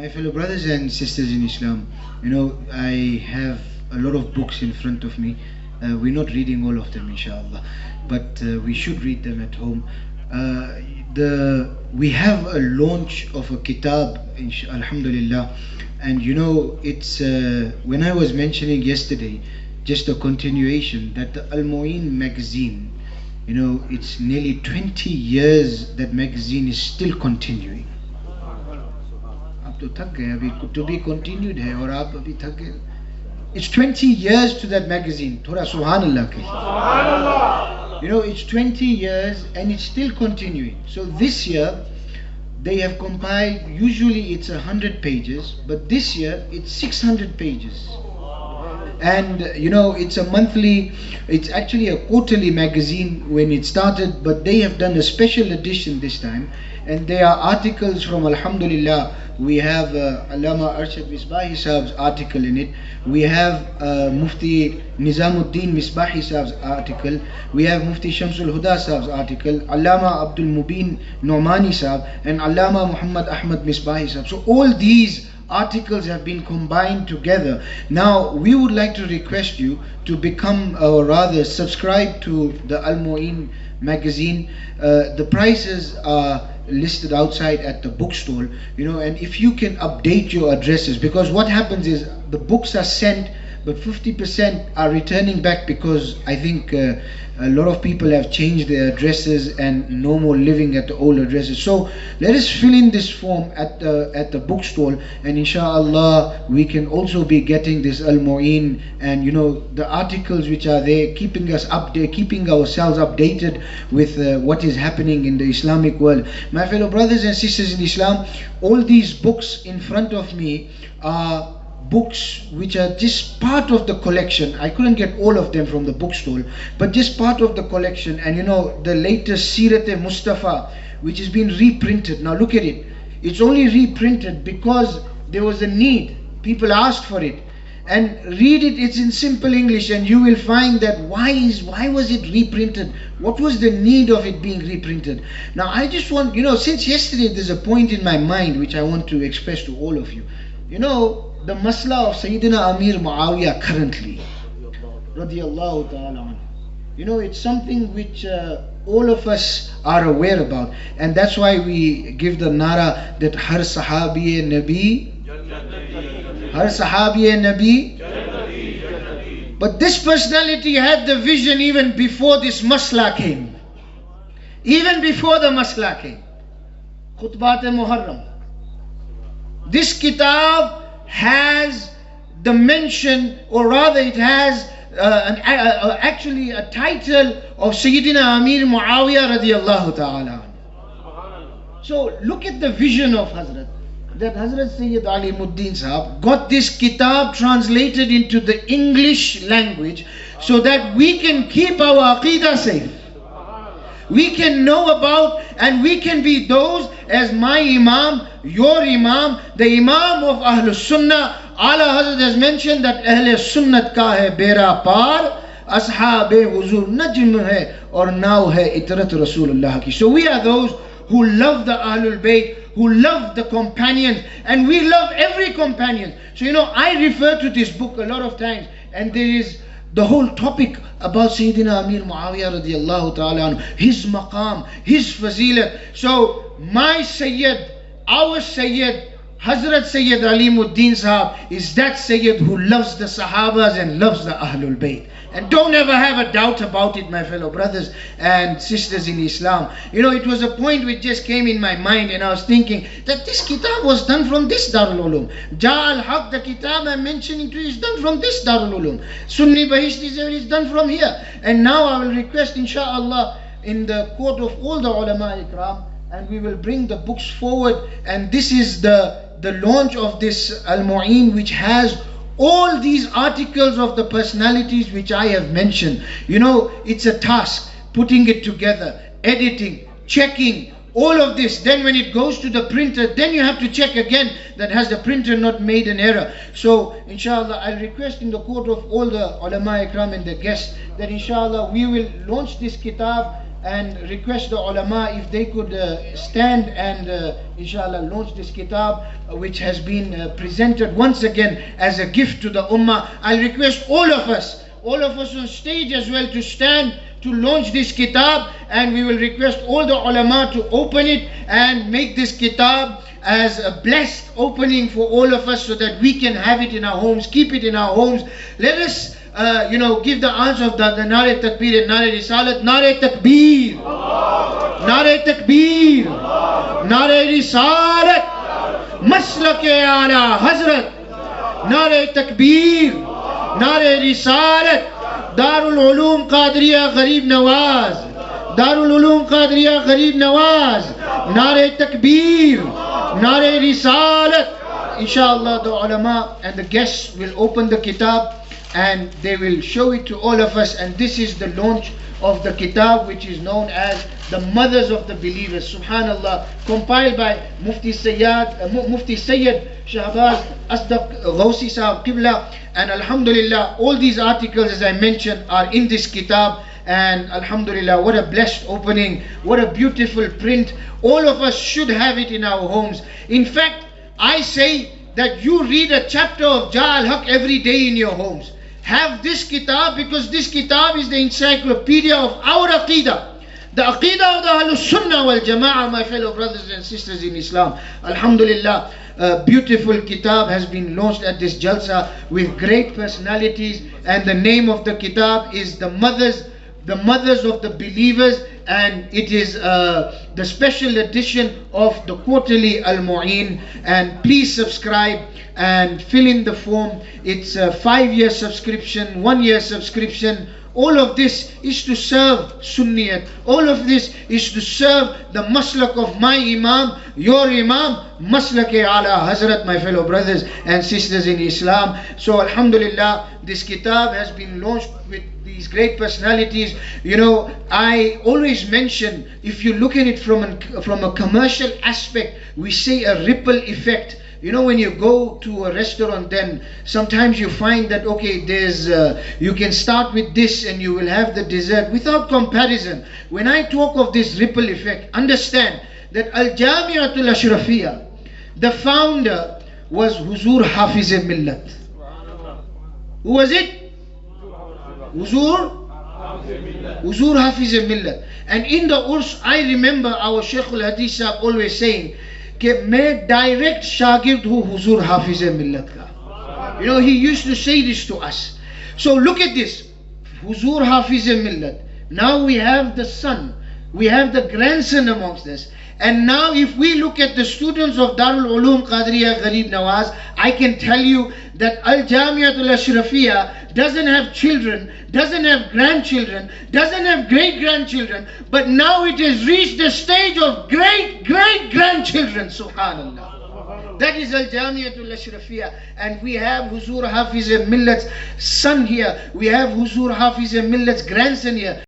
My fellow brothers and sisters in Islam, I have a lot of books in front of me. We're not reading all of them, inshallah, but we should read them at home. We have a launch of a kitab, alhamdulillah, and it's when I was mentioning yesterday, just a continuation, that the Al-Moeen magazine, it's nearly 20 years that magazine is still continuing. To be continued hai aur aap abhi thak gaye. It's 20 years to that magazine. Thoda subhanallah ke. Subhanallah. It's 20 years and it's still continuing. So this year they have compiled, usually it's 100 pages, but this year it's 600 pages. And it's a monthly, it's actually a quarterly magazine when it started, but they have done a special edition this time, and there are articles from, alhamdulillah, we have Allama Arshad Misbahi Sahab's article in it, we have Mufti Nizamuddin Misbahi Sahab's article, we have Mufti Shamsul Huda Sahab's article, Allama Abdul Mubin Nomani Sahab, and Allama Muhammad Ahmad Misbahi Sahab. So all these articles have been combined together. Now we would like to request you to become, or rather subscribe to the Al-Moeen magazine. The prices are listed outside at the bookstall, and if you can update your addresses, because what happens is the books are sent but 50% are returning back, because I think a lot of people have changed their addresses and no more living at the old addresses. So let us fill in this form at the bookstall, and inshallah we can also be getting this Al-Moeen and the articles which are there, keeping us updated, keeping ourselves updated with what is happening in the Islamic world. My fellow brothers and sisters in Islam, all these books in front of me are books which are just part of the collection. I couldn't get all of them from the bookstall, but just part of the collection. And the latest Sirat-e-Mustafa, which has been reprinted. Now look at it. It's only reprinted because there was a need. People asked for it. And read it, it's in simple English, and you will find that why was it reprinted? What was the need of it being reprinted? Now I just want, since yesterday there's a point in my mind which I want to express to all of you. The masla of Sayyidina Amir Muawiyah currently, radiyallahu ta'ala anhu. It's something which all of us are aware about, and that's why we give the nara that Har Sahabi-e Nabi, Har Sahabi-e Nabi. But this personality had the vision even before this masla came. Even before the masla came. Khutbat-e-Muharram. This kitab has the mention, or rather it has actually a title of Sayyidina Amir Muawiyah radiyallahu ta'ala. So look at the vision of Hazrat, that Hazrat Sayyid Alimuddin Sahab got this kitab translated into the English language so that we can keep our aqidah safe. We can know about, and we can be those, as my Imam, your Imam, the Imam of Ahlus Sunnah, Ala Hazrat has mentioned that Ahle Sunnat ka hai bera par, Ashab-e Huzur Najm hai, or now hai Itrat Rasulullah ki. So we are those who love the Ahlul Bayt, who love the companions, and we love every companion. So I refer to this book a lot of times, and there is the whole topic about Sayyidina Amir Muawiyah radiyallahu ta'ala anhu, his maqam, his fazilat. So my Sayyid, our Sayyid, Hazrat Sayyid Alimuddin Sahab is that Sayyid who loves the Sahabas and loves the Ahlul Bayt. And don't ever have a doubt about it, my fellow brothers and sisters in Islam. It was a point which just came in my mind, and I was thinking that this kitab was done from this Darul Uloom. Ja al-Haq, the kitab I'm mentioning to you, is done from this Darul Uloom. Sunni Bahishti is done from here. And now I will request, inshallah, in the court of all the ulama ikram, and we will bring the books forward. And this is the launch of this Al-Moeen, which has all these articles of the personalities which I have mentioned. It's a task, putting it together, editing, checking, all of this. Then when it goes to the printer, then you have to check again that has the printer not made an error. So inshallah, I'll request in the court of all the ulama ikram and the guests that inshallah we will launch this kitab and request the ulama if they could stand and inshallah launch this kitab which has been presented once again as a gift to the ummah. I'll request all of us on stage as well to stand to launch this kitab, and we will request all the ulama to open it and make this kitab as a blessed opening for all of us so that we can have it in our homes, keep it in our homes. Let us give the answer of the Nare Takbir and Nare Risalat. Nare Takbir, Nare Takbir, Nare Risalat, Maslak-e Ala Hazrat, Nare Takbir, Nare Risalat, Darul Uloom Qadria Ghareeb Nawaaz, Darul Uloom Qadria Ghareeb Nawaaz, Nare Takbir, Nare Risalat. Inshallah, the ulama and the guests will open the kitab and they will show it to all of us, and this is the launch of the kitab which is known as the Mothers of the Believers. Subhanallah, compiled by Mufti Sayyid Shahbaz Asdaq Ghawsi Sahab Qibla, and alhamdulillah all these articles as I mentioned are in this kitab, and alhamdulillah what a blessed opening, what a beautiful print. All of us should have it in our homes. In fact, I say that you read a chapter of Ja al-Haq every day in your homes. Have this kitab, because this kitab is the encyclopedia of our Aqidah. The Aqidah of the Ahlus Sunnah wal Jama'ah, my fellow brothers and sisters in Islam. Alhamdulillah, a beautiful kitab has been launched at this Jalsa with great personalities, and the name of the kitab is the Mothers of the Believers, and it is the special edition of the quarterly Al-Moeeni. And please subscribe and fill in the form. It's a 5-year subscription, 1-year subscription. All of this is to serve Sunniyat. All of this is to serve the maslak of my Imam, your Imam, Maslak-e Ala Hazrat, my fellow brothers and sisters in Islam. So alhamdulillah, this kitab has been launched with these great personalities. I always mention, if you look at it from a commercial aspect, we say a ripple effect. When you go to a restaurant, then sometimes you find that there's you can start with this and you will have the dessert without comparison. When I talk of this ripple effect, understand that Al-Jami'atul Ashrafiyya, the founder was Huzur Hafiz Millat. Who was it? Huzur Hafiz Millat. And in the Urs, I remember our Shaykh al-Hadith Sahab always saying, मैं direct shagird hu Huzur Hafiz Millat ka. He used to say this to us. So look at this, Huzur Hafiz Millat. Now we have the son, we have the grandson amongst us. And now if we look at the students of Darul Uloom Qadria Ghareeb Nawaaz, I can tell you that Al-Jami'atul Ashrafiyya doesn't have children, doesn't have grandchildren, doesn't have great-grandchildren, but now it has reached the stage of great-great-grandchildren. Subhanallah. That is Al-Jami'atul Ashrafiyya. And we have Huzur Hafiz Millat's son here, we have Huzur Hafiz Millat's grandson here.